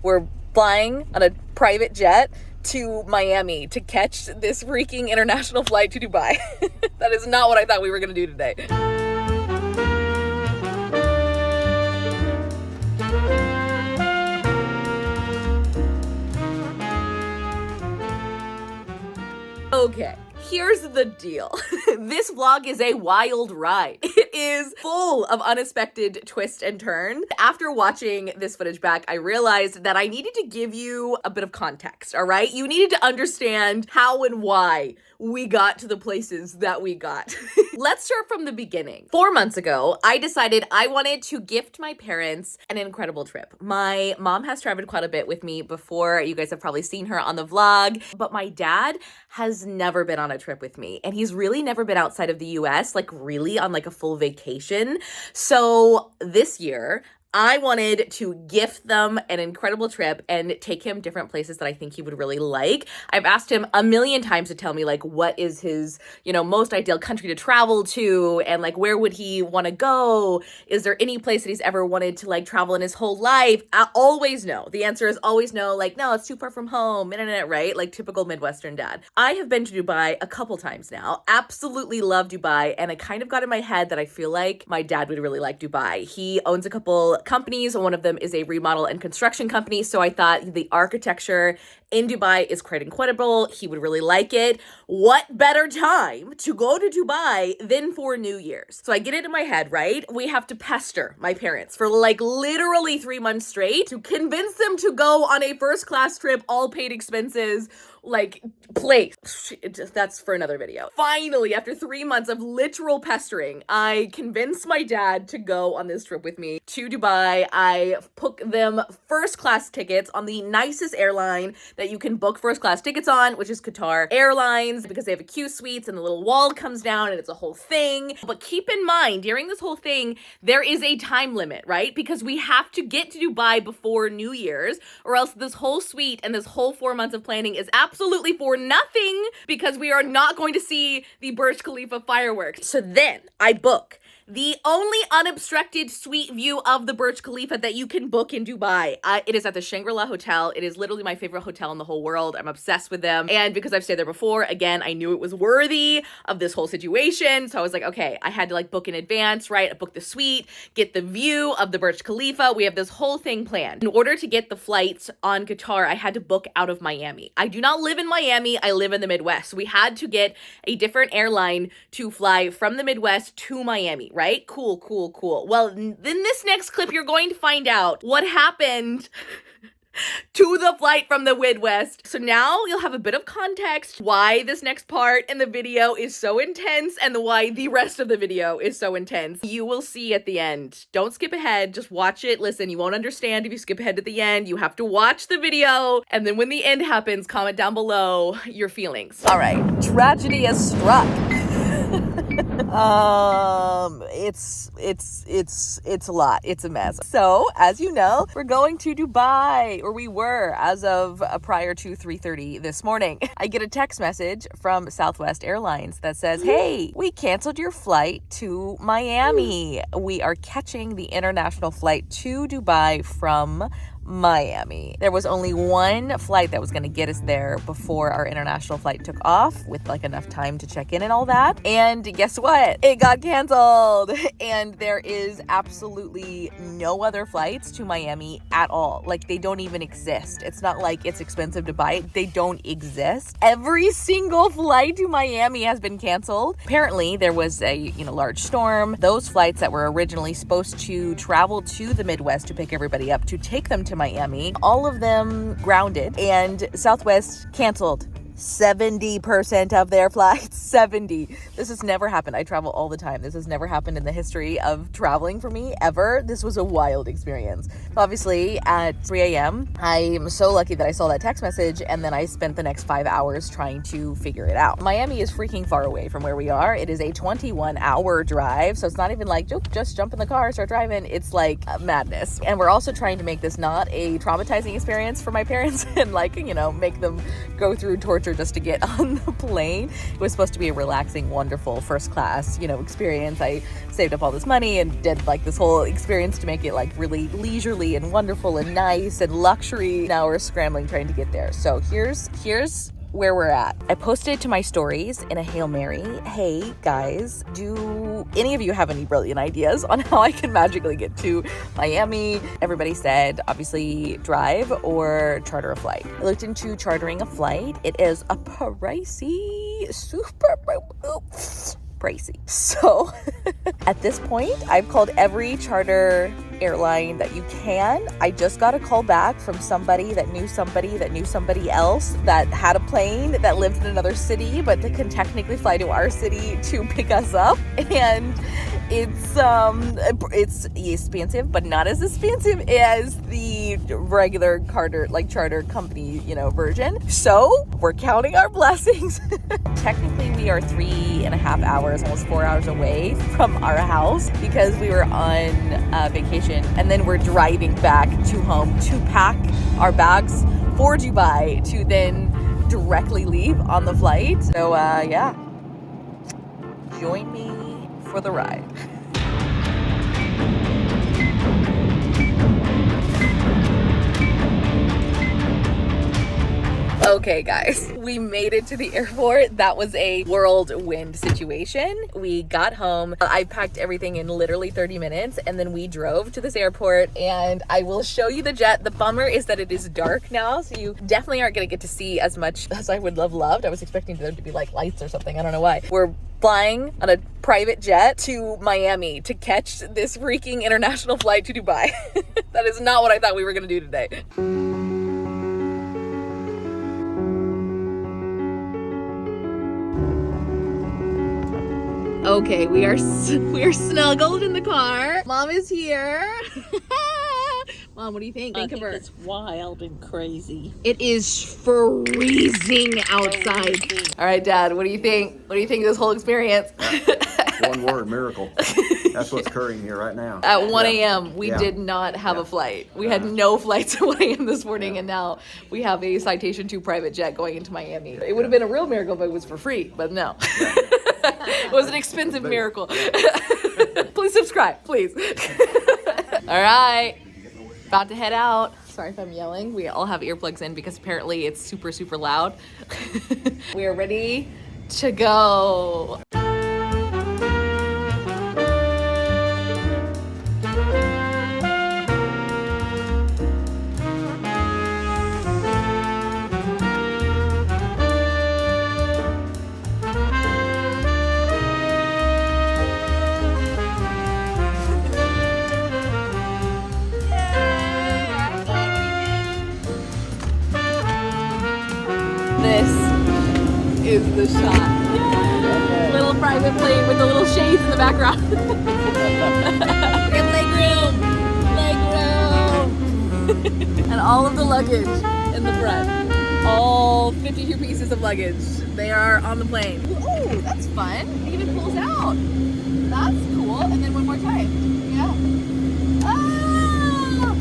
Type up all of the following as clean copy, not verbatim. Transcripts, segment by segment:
We're flying on a private jet to Miami to catch this freaking international flight to Dubai. That is not what I thought we were going to do today. Okay. Here's the deal. This vlog is a wild ride. It is full of unexpected twists and turns. After watching this footage back, I realized that I needed to give you a bit of context, all right? You needed to understand how and why we got to the places that we got. Let's start from the beginning. 4 months ago, I decided I wanted to gift my parents an incredible trip. My mom has traveled quite a bit with me before. You guys have probably seen her on the vlog, but my dad has never been on a trip with me, and he's really never been outside of the US, like really on like a full vacation. So this year, I wanted to gift them an incredible trip and take him different places that I think he would really like. I've asked him a million times to tell me like what is his, most ideal country to travel to, and like where would he want to go? Is there any place that he's ever wanted to like travel in his whole life? I always no. The answer is always no. Like, no, it's too far from home, right? Like typical Midwestern dad. I have been to Dubai a couple times now. Absolutely love Dubai, and I kind of got in my head that I feel like my dad would really like Dubai. He owns a couple companies. One of them is a remodel and construction company. So I thought the architecture in Dubai is quite incredible. He would really like it. What better time to go to Dubai than for New Year's? So I get it in my head, right? We have to pester my parents for like literally 3 months straight to convince them to go on a first class trip, all paid expenses, like place. That's for another video. Finally, after 3 months of literal pestering, I convinced my dad to go on this trip with me to Dubai. I booked them first class tickets on the nicest airline that you can book first class tickets on, which is Qatar Airlines, because they have a Q suites and the little wall comes down and it's a whole thing. But keep in mind, during this whole thing, there is a time limit, right? Because we have to get to Dubai before New Year's, or else this whole suite and this whole 4 months of planning is absolutely for nothing, because we are not going to see the Burj Khalifa fireworks. So then I book the only unobstructed suite view of the Burj Khalifa that you can book in Dubai. It is at the Shangri-La Hotel. It is literally my favorite hotel in the whole world. I'm obsessed with them. And because I've stayed there before, again, I knew it was worthy of this whole situation. So I was like, okay, I had to like book in advance, right? I booked the suite, get the view of the Burj Khalifa. We have this whole thing planned. In order to get the flights on Qatar, I had to book out of Miami. I do not live in Miami. I live in the Midwest. So we had to get a different airline to fly from the Midwest to Miami, right? Cool. Well, then this next clip, you're going to find out what happened to the flight from the Midwest. So now you'll have a bit of context why this next part in the video is so intense and why the rest of the video is so intense. You will see at the end. Don't skip ahead. Just watch it. Listen, you won't understand if you skip ahead to the end. You have to watch the video. And then when the end happens, comment down below your feelings. All right. Tragedy has struck. It's a lot. It's a mess. So, as you know, we're going to Dubai, or we were as of prior to 3:30 this morning. I get a text message from Southwest Airlines that says, hey, we canceled your flight to Miami. We are catching the international flight to Dubai from Miami. There was only one flight that was going to get us there before our international flight took off, with like enough time to check in and all that. And guess what? It got canceled. And there is absolutely no other flights to Miami at all. Like, they don't even exist. It's not like it's expensive to buy. They don't exist. Every single flight to Miami has been canceled. Apparently, there was a large storm. Those flights that were originally supposed to travel to the Midwest to pick everybody up, to take them to Miami, all of them grounded, and Southwest canceled 70% of their flights. 70. This has never happened. I travel all the time. This has never happened in the history of traveling for me ever. This was a wild experience. Obviously, at 3 a.m., I'm so lucky that I saw that text message, and then I spent the next 5 hours trying to figure it out. Miami is freaking far away from where we are. It is a 21-hour drive, so it's not even like, just jump in the car, start driving. It's like madness. And we're also trying to make this not a traumatizing experience for my parents and make them go through torture departure just to get on the plane. It was supposed to be a relaxing, wonderful first class, experience. I saved up all this money and did like this whole experience to make it like really leisurely and wonderful and nice and luxury. Now we're scrambling trying to get there. So here's where we're at. I posted to my stories in a Hail Mary, hey guys, do any of you have any brilliant ideas on how I can magically get to Miami? Everybody said obviously drive or charter a flight. I looked into chartering a flight. It is a pricey, super pricey. So at this point, I've called every charter airline that you can. I just got a call back from somebody that knew somebody else that had a plane that lived in another city, but that can technically fly to our city to pick us up. And it's expensive, but not as expensive as the regular charter company, version. So we're counting our blessings. Technically, we are 3.5 hours, almost 4 hours away from our house because we were on vacation, and then we're driving back to home to pack our bags for Dubai to then directly leave on the flight. So yeah, join me for the ride. Okay guys, we made it to the airport. That was a whirlwind situation. We got home. I packed everything in literally 30 minutes and then we drove to this airport, and I will show you the jet. The bummer is that it is dark now, so you definitely aren't gonna get to see as much as I would have loved. I was expecting there to be like lights or something. I don't know why. We're flying on a private jet to Miami to catch this freaking international flight to Dubai. That is not what I thought we were gonna do today. Okay, we are snuggled in the car. Mom is here. Mom, what do you think? I think it's wild and crazy. It is freezing outside. All right, Dad, what do you think? What do you think of this whole experience? One word, miracle. That's what's occurring here right now. At 1 a.m., we did not have a flight. We had no flights at 1 a.m. this morning, and now we have a Citation 2 private jet going into Miami. It would have been a real miracle if it was for free, but no. It was an expensive miracle. Please subscribe, please. All right, about to head out. Sorry if I'm yelling. We all have earplugs in because apparently it's super, super loud. We are ready to go. This is the shot. Yay! Little private plane with the little shades in the background. Legroom! And all of the luggage in the front. All 52 pieces of luggage. They are on the plane. Ooh, that's fun. It even pulls out. That's cool. And then one more time. Yeah. Ah!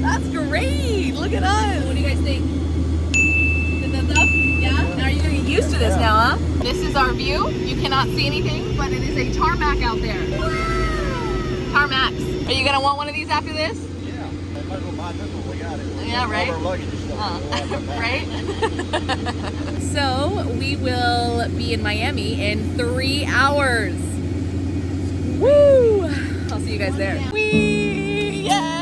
That's great. Look at us. What do you guys think? Yeah? Now are you gonna get used to this now, huh? This is our view. You cannot see anything, but it is a tarmac out there. Tarmacs. Are you gonna want one of these after this? Yeah, I might as well buy this one. We got it. Yeah, right? All our luggage and stuff. Right? So we will be in Miami in 3 hours. Woo! I'll see you guys there. Yeah!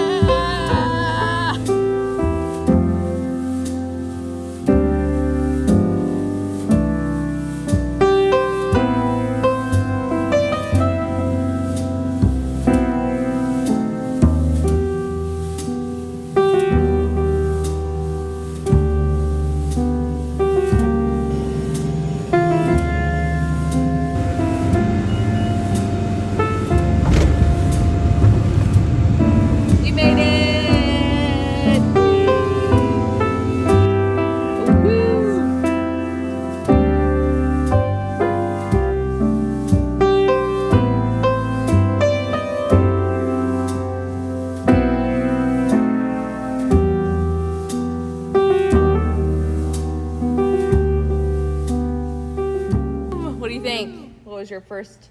What was your first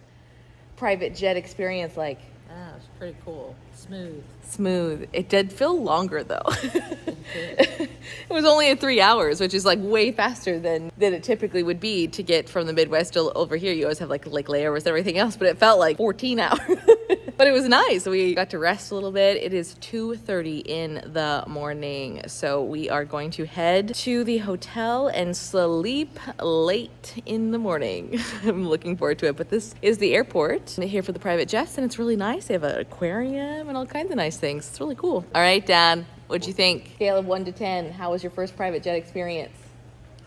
private jet experience like? Ah, it's pretty cool. Smooth. Smooth. It did feel longer though. It was only at 3 hours, which is like way faster than it typically would be to get from the Midwest to over here. You always have like layovers and everything else, but it felt like 14 hours. But it was nice. We got to rest a little bit. It is 2:30 in the morning, so we are going to head to the hotel and sleep late in the morning. I'm looking forward to it. But this is the airport here for the private jets, and it's really nice. They have an aquarium and all kinds of nice things. It's really cool. All right, Dad, what'd you think? Scale of 1 to 10. How was your first private jet experience?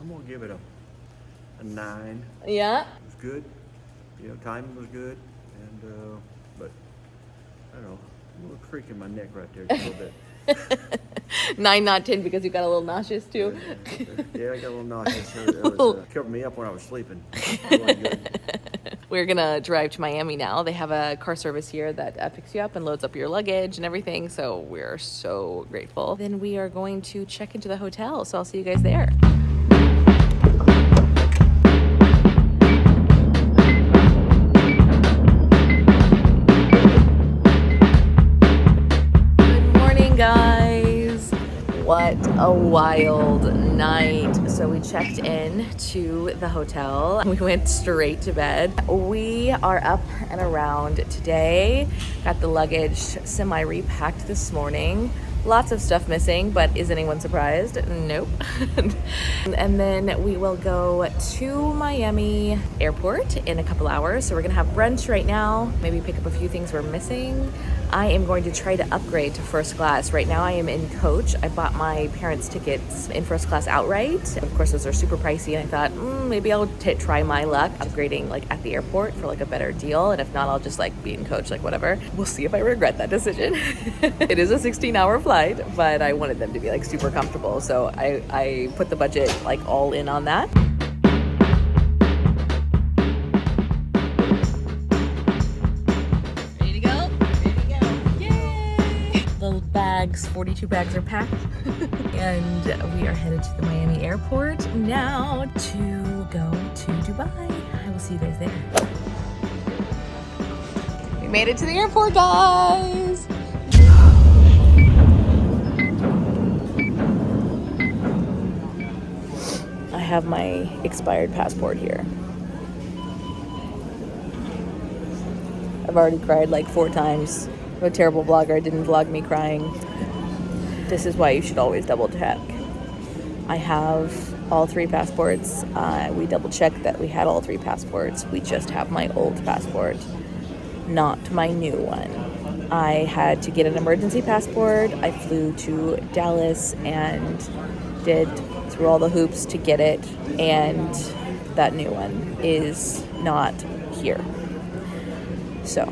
I'm gonna give it a 9. Yeah. It was good. You know, timing was good, and but I don't know, a little creak in my neck right there, just a little bit. 9, not 10, because you got a little nauseous too. Yeah, I got a little nauseous. It was, covered me up when I was sleeping. It wasn't good. We're gonna drive to Miami now. They have a car service here that picks you up and loads up your luggage and everything, so we're so grateful. Then we are going to check into the hotel, so I'll see you guys there. Good morning, guys. What a wild night. So we checked in to the hotel. We went straight to bed. We are up and around today. Got the luggage semi-repacked this morning. Lots of stuff missing, but is anyone surprised? Nope. And then we will go to Miami Airport in a couple hours. So we're gonna have brunch right now, maybe pick up a few things we're missing. I am going to try to upgrade to first class. Right now I am in coach. I bought my parents' tickets in first class outright. Of course, those are super pricey, and I thought maybe I'll try my luck upgrading like at the airport for like a better deal. And if not, I'll just like be in coach, like whatever. We'll see if I regret that decision. It is a 16-hour flight, but I wanted them to be like super comfortable. So I put the budget like all in on that. Bags, 42 bags are packed. And we are headed to the Miami airport now to go to Dubai. I will see you guys there. We made it to the airport, guys. I have my expired passport here. I've already cried like 4 times. I'm a terrible vlogger. I didn't vlog me crying. This is why you should always double check. I have all 3 passports. We double checked that we had all 3 passports. We just have my old passport, not my new one. I had to get an emergency passport. I flew to Dallas and did through all the hoops to get it, and that new one is not here. So